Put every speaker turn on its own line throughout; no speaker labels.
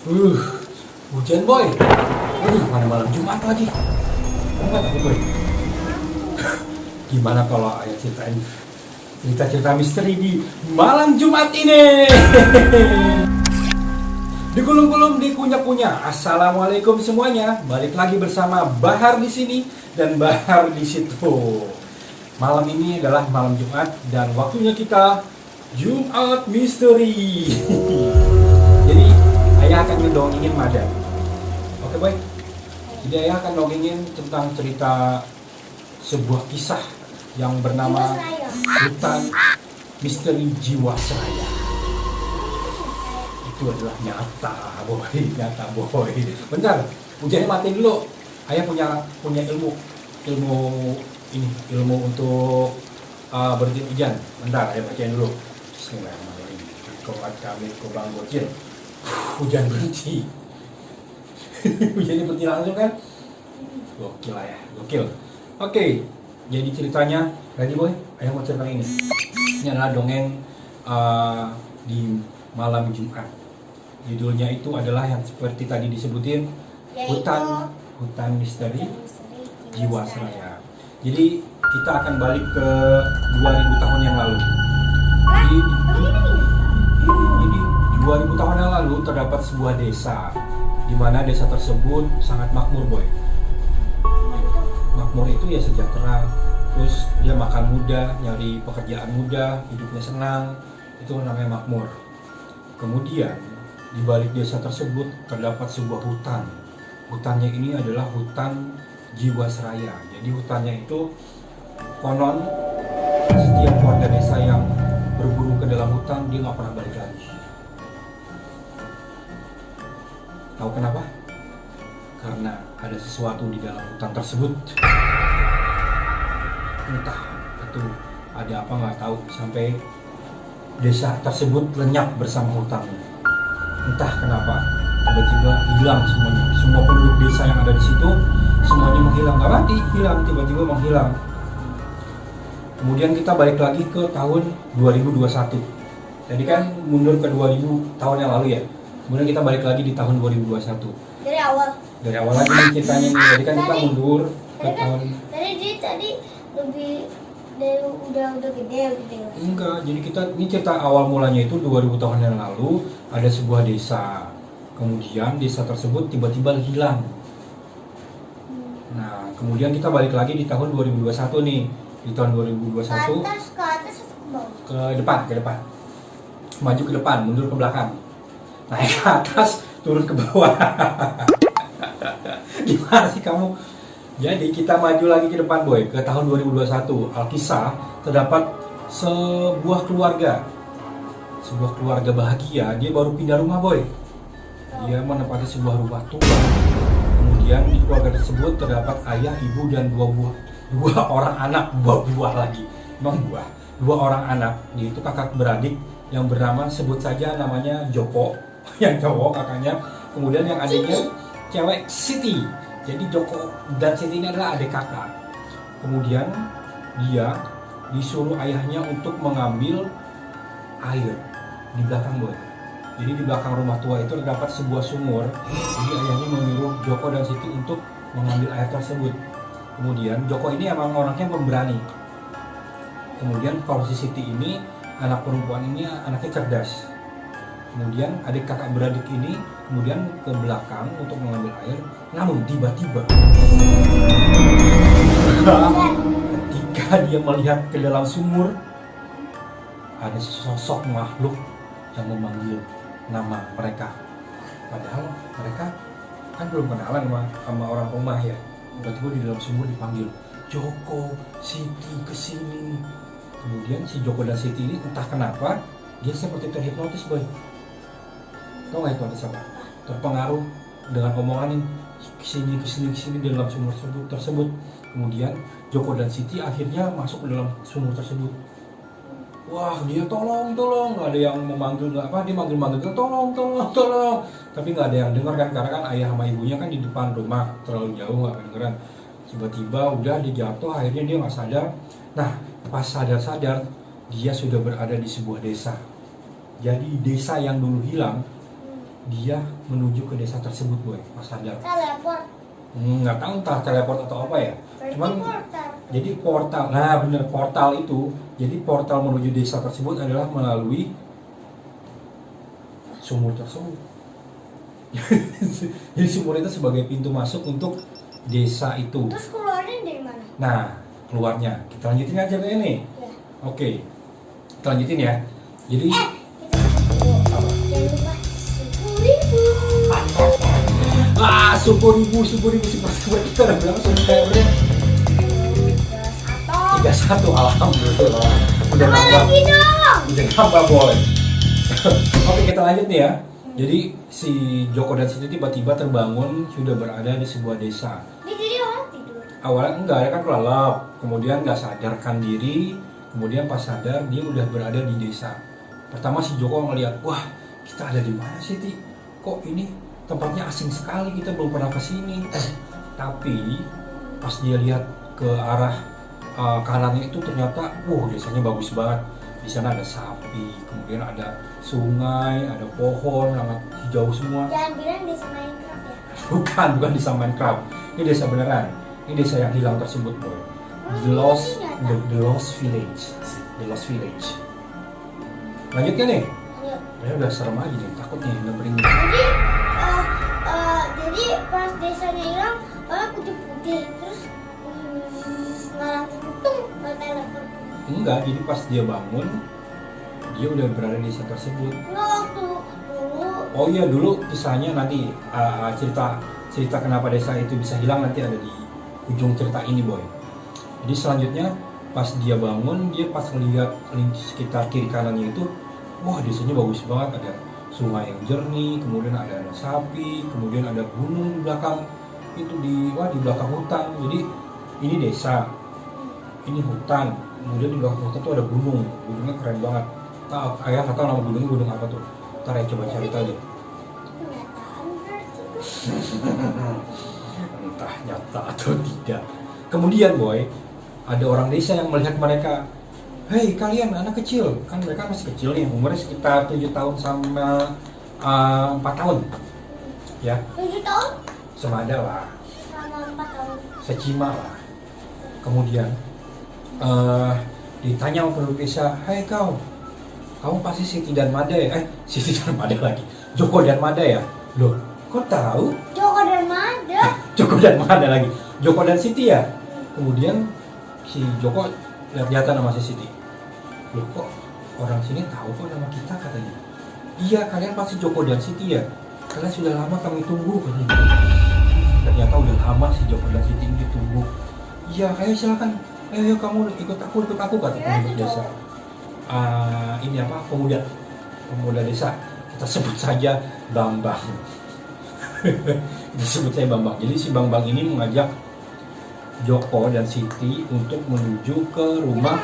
Uh, Hujan boy. Aduh, mana malam Jumat lagi. Enggak tapi boy. Gimana kalau ayah ceritain cerita-cerita misteri di malam Jumat ini? Digulung-gulung, dikunyah-kunyah. Assalamualaikum semuanya. Balik lagi bersama Bahar di sini dan Bahar di situ. Malam ini adalah malam Jumat dan waktunya kita Jumat Misteri. Jadi ayah akan ngedongengin Madan. Oke boy. Jadi ayah akan dongengin tentang cerita sebuah kisah yang bernama Hutan Misteri Jiwasraya. Itu adalah nyata boy. Bentar, hujannya matiin dulu. Ayah punya ilmu untuk berhenti hujan. Bentar, ayah bacain dulu. Bismillahirrahmanirrahim. Komat kami kubang bocil. Hujan berhenti. Hujannya berhenti langsung kan? Gokil lah ya, gokil. Oke, jadi ceritanya, ready boy? Ayah mau cerita ini. Ini adalah dongeng di malam Jumat. Judulnya itu adalah yang seperti tadi disebutin, Hutan Misteri Jiwasraya. Jadi kita akan balik ke 2000 tahun yang lalu. Jadi 2000 tahun yang lalu terdapat sebuah desa, di mana desa tersebut sangat makmur boy. Makmur itu ya sejahtera, terus dia makan mudah, nyari pekerjaan mudah, hidupnya senang, itu namanya makmur. Kemudian di balik desa tersebut terdapat sebuah hutan. Hutannya ini adalah hutan Jiwasraya. Jadi hutannya itu konon setiap warga desa yang berburu ke dalam hutan dia nggak pernah balik lagi. Tahu kenapa? Karena ada sesuatu di dalam hutan tersebut. Entah itu ada apa nggak tahu, sampai desa tersebut lenyap bersama hutannya. Entah kenapa tiba-tiba hilang semuanya. Semua penduduk desa yang ada di situ semuanya menghilang, nggak mati, hilang, tiba-tiba menghilang. Kemudian kita balik lagi ke tahun 2021. Tadi kan mundur ke 2000 tahun yang lalu ya. Kemudian kita balik lagi di tahun 2021. Dari awal lagi nih ceritanya nih. Jadi kan kita mundur ke tahun.
Tadi lebih dari udah gede.
Enggak, jadi kita ini cerita awal mulanya itu 2000 tahun yang lalu ada sebuah desa. Kemudian desa tersebut tiba-tiba hilang. Nah, kemudian kita balik lagi di tahun 2021 nih. Di tahun 2021
ke atas atau ke bawah?
ke depan. Maju ke depan, mundur ke belakang. Naik ke atas, turun ke bawah. Gimana sih kamu? Jadi kita maju lagi ke depan boy, ke tahun 2021. Alkisah terdapat sebuah keluarga bahagia. Dia baru pindah rumah boy. Dia menempati sebuah rumah tua. Kemudian di keluarga tersebut terdapat ayah, ibu, dan dua orang anak. Dua orang anak. Dia itu kakak beradik yang bernama, sebut saja namanya Joko. Yang cowok kakaknya. Kemudian yang adiknya cewek Siti. Jadi Joko dan Siti ini adalah adik kakak. Kemudian dia disuruh ayahnya untuk mengambil air di belakang boy. Jadi di belakang rumah tua itu terdapat sebuah sumur. Jadi ayahnya menyuruh Joko dan Siti untuk mengambil air tersebut. Kemudian Joko ini emang orangnya pemberani. Kemudian kalau si Siti ini, anak perempuan ini anaknya cerdas. Kemudian adik kakak beradik ini kemudian ke belakang untuk mengambil air. Namun tiba-tiba ketika dia melihat ke dalam sumur, ada sosok makhluk yang memanggil nama mereka. Padahal mereka kan belum kenalan sama orang rumah ya. Tiba-tiba di dalam sumur dipanggil, Joko, Siti, kesini. Kemudian si Joko dan Siti ini entah kenapa dia seperti terhipnotis boy. Tau gak hipnotis apa? Terpengaruh dengan omongan yang kesini di dalam sumur tersebut. Kemudian Joko dan Siti akhirnya masuk ke dalam sumur tersebut. Wah, dia tolong, nggak ada yang memanggil, nggak apa, dia manggil tolong. Tapi nggak ada yang dengar kan, karena kan ayah sama ibunya kan di depan rumah, terlalu jauh nggak kedengeran. Tiba-tiba udah dia jatuh, akhirnya dia nggak sadar. Nah, pas sadar dia sudah berada di sebuah desa. Jadi desa yang dulu hilang dia menuju ke desa tersebut boy pas sadar.
Teleport.
Nggak tahu entah teleport atau apa ya.
Berarti
Cuman
portal.
jadi portal, nah bener portal itu. Jadi portal menuju desa tersebut adalah melalui sumur tersebut. Jadi sumur itu sebagai pintu masuk untuk desa itu.
Terus keluarnya dari mana?
Nah keluarnya kita lanjutin aja kayak ini.
Ya.
Oke, kita lanjutin ya. Jadi apa?
Jangan lupa 10.000.
10.000 kita udah berapa subscriber? 31 alhamdulillah. Udah
Tambah
nambah.
lagi dong.
Udah nambah boy. Oke kita lanjut nih ya. Jadi si Joko dan Siti tiba-tiba terbangun sudah berada di sebuah desa.
Jadi orang tidur.
Awalnya enggak, ya kan kelelap, kemudian nggak sadarkan diri, kemudian pas sadar dia udah berada di desa. Pertama si Joko ngeliat, wah kita ada di mana sih Ti? Kok ini tempatnya asing sekali, kita belum pernah kesini. Tapi pas dia lihat ke arah kanannya itu ternyata, desanya bagus banget. Di sana ada sapi, kemudian ada sungai, ada pohon, sangat hijau semua.
Jangan bilang desa Minecraft ya.
Bukan desa Minecraft. Ini desa beneran. Ini desa yang hilang tersebut, boy. The Lost Village. The Lost Village. Lanjut kan nih?
Ayo.
Ya udah serem aja nih, takut nih dengerin.
Jadi pas desanya hilang, orang putih-putih terus ngarang tung nggak teleport.
Enggak, jadi pas dia bangun, dia udah berada di desa tersebut.
Nggak waktu dulu.
Oh iya, dulu kisahnya nanti cerita kenapa desa itu bisa hilang nanti ada di ujung cerita ini, boy. Jadi selanjutnya pas dia bangun, dia pas ngeliat sekitar kiri kanannya itu, wah desanya bagus banget, ada sungai yang jernih, kemudian ada sapi, kemudian ada gunung di belakang itu di belakang hutan. Jadi ini desa, ini hutan, kemudian di belakang hutan tuh ada gunungnya keren banget. Ayah nggak tahu nama gunung apa tuh. Ntar ya coba cari tahu deh.
Kenyataan berarti.
Entah nyata atau tidak. Kemudian boy, ada orang desa yang melihat mereka. Hei kalian anak kecil, kan mereka masih kecil nih, umurnya sekitar 7 tahun sama 4 tahun. Ya,
7 tahun
semada lah,
sama 4 tahun.
secima lah. Kemudian ditanya sama penduduk desa, hei kamu pasti Siti dan Mada ya? Siti dan Mada lagi, Joko dan Mada ya? Loh, kok tahu?
Joko dan Mada.
Joko dan Mada lagi, Joko dan Siti ya? Kemudian si Joko lihat-lihatan sama si Siti. Loh kok orang sini tahu kok nama kita katanya? Iya kalian pasti Joko dan Siti ya? Kalian sudah lama kami tunggu katanya. Ternyata udah lama si Joko dan Siti ini ditunggu. Iya ayo silakan, ayo kamu ikut aku kata penduduk desa. Ini apa pemuda desa, kita sebut saja Bambang. Disebut saya Bambang. Jadi si Bambang ini mengajak Joko dan Siti untuk menuju ke rumah.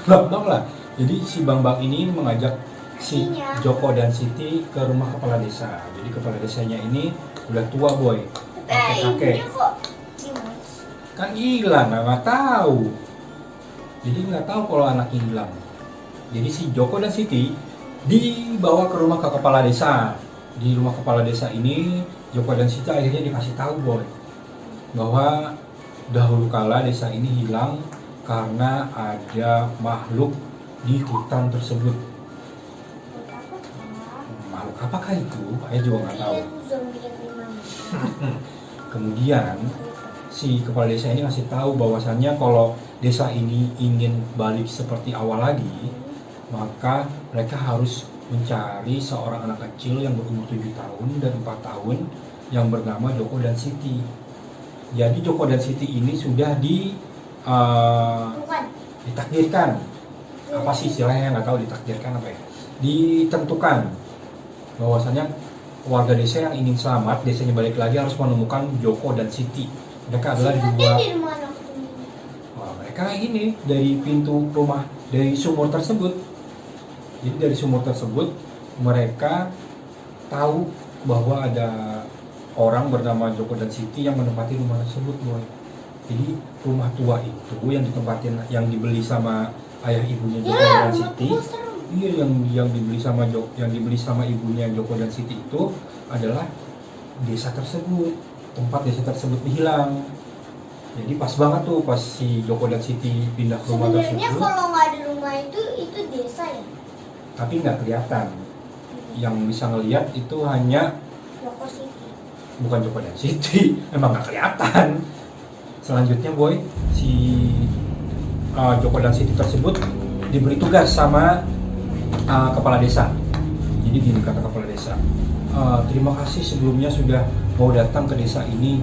Bambang lah. Jadi si Bambang ini mengajak si Joko dan Siti ke rumah kepala desa. Jadi kepala desanya ini udah tua boy, kakek. Kan hilang, nggak tahu. Jadi nggak tahu kalau anaknya hilang. Jadi si Joko dan Siti dibawa ke rumah kepala desa. Di rumah kepala desa ini Joko dan Siti akhirnya dikasih tahu boy bahwa dahulu kala desa ini hilang karena ada makhluk di hutan tersebut. Makhluk apakah itu? Saya juga nggak tahu. Kemudian si kepala desa ini ngasih tahu bahwasannya kalau desa ini ingin balik seperti awal lagi, maka mereka harus mencari seorang anak kecil yang berumur 7 tahun dan 4 tahun yang bernama Joko dan Siti. Jadi Joko dan Siti ini sudah ditakdirkan, apa sih istilahnya nggak tahu, ditakdirkan apa ya, ditentukan bahwasannya warga desa yang ingin selamat, desanya balik lagi harus menemukan Joko dan Siti. Mereka adalah dua. Mereka ini dari pintu rumah, dari sumur tersebut. Jadi dari sumur tersebut mereka tahu bahwa ada orang bernama Joko dan Siti yang menempati rumah tersebut, boy. Jadi rumah tua itu yang ditempatin, yang dibeli sama ayah ibunya Joko dan Siti. Iya, yang dibeli sama yang dibeli sama ibunya Joko dan Siti itu adalah desa tersebut, tempat desa tersebut hilang. Jadi pas banget tuh pas si Joko dan Siti pindah ke rumah
Sebenarnya
tersebut,
kalau nggak ada rumah itu desa ya.
tapi nggak kelihatan. Yang bisa ngelihat itu hanya
Joko City.
bukan Joko dan Siti, emang nggak kelihatan. Selanjutnya boy, si Joko dan Siti tersebut diberi tugas sama kepala desa. Jadi gini kata kepala desa, terima kasih sebelumnya sudah mau datang ke desa ini.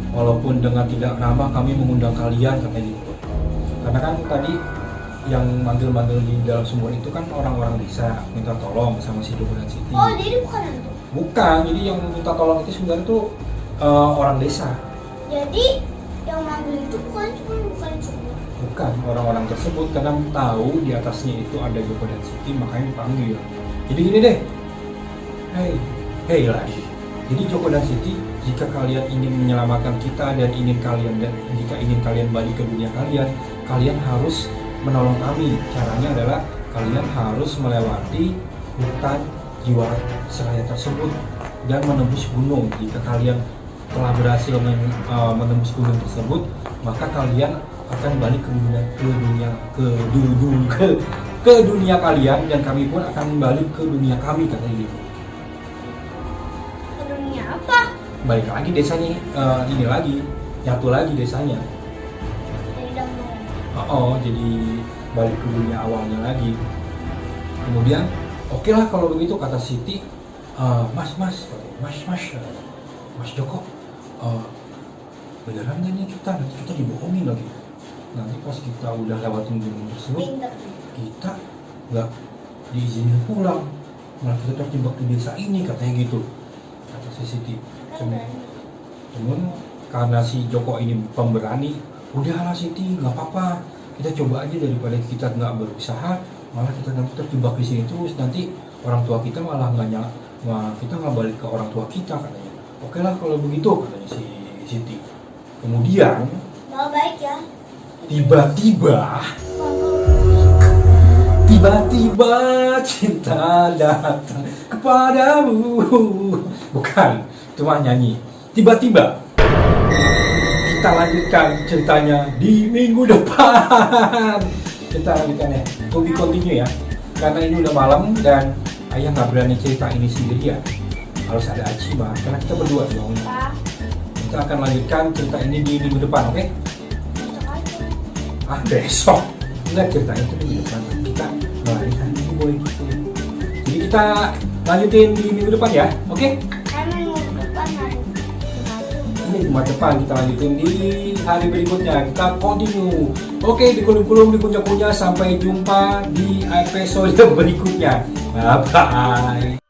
Walaupun dengan tidak nama kami mengundang kalian katanya gitu. Karena kan tadi yang manggil-manggil di dalam sumur itu kan orang-orang desa minta tolong sama si Joko dan Siti.
Oh, jadi bukan hantu.
Bukan, jadi yang minta tolong itu sebenarnya tuh orang desa.
Jadi yang manggil itu bukan cuma.
Bukan orang-orang tersebut, karena tahu di atasnya itu ada Joko dan Siti, makanya dipanggil. Jadi gini deh, hei lagi. Jadi Joko dan Siti, jika kalian ingin menyelamatkan kita dan jika ingin kalian balik ke dunia kalian, kalian harus menolong kami. Caranya adalah kalian harus melewati hutan jiwa seraya tersebut dan menembus gunung. Jika kalian telah berhasil menembus gunung tersebut, maka kalian akan balik ke dunia kalian, dan kami pun akan balik ke dunia kami, katanya gitu.
Ke dunia apa?
Balik lagi desanya, ini lagi nyatu lagi desanya.
Dari damai.
Jadi balik ke dunia awalnya lagi. Kemudian oke lah kalau begitu, kata Siti. Mas Joko, beneran gak nih kita dibohongin lagi. Nanti pas kita udah lewatin gunung tersebut,
Pinter.
kita nggak diizinin pulang, malah kita terjebak di desa ini, katanya gitu, kata si Siti. Cuman karena si Joko ini pemberani, udahlah Siti, nggak apa-apa, kita coba aja, daripada kita nggak berusaha malah kita nanti terjebak di sini terus, nanti orang tua kita malah kita nggak balik ke orang tua kita, katanya. Oke lah kalau begitu, katanya si Siti. Kemudian
Malah baik ya.
tiba-tiba cinta datang kepadamu. Bukan, cuma nyanyi. Tiba-tiba kita lanjutkan ceritanya di minggu depan. Kita lanjutkannya, to be continue ya. Karena ini udah malam dan ayah nggak berani cerita ini sendirian, harus ada Acima karena kita berdua dong.
Pak,
Kita akan lanjutkan cerita ini di minggu depan, oke?
besok aja.
Besok enggak, ceritanya itu minggu depan, kita ngelarin hari ini boy gitu. Jadi kita lanjutin di minggu depan ya, oke?
Karena minggu depan hari Jumat.
Ini Jumat depan kita lanjutin di hari berikutnya, kita continue. Oke, dikulum-kulum, dikunyah-kunyah, sampai jumpa di episode berikutnya. Bye bye.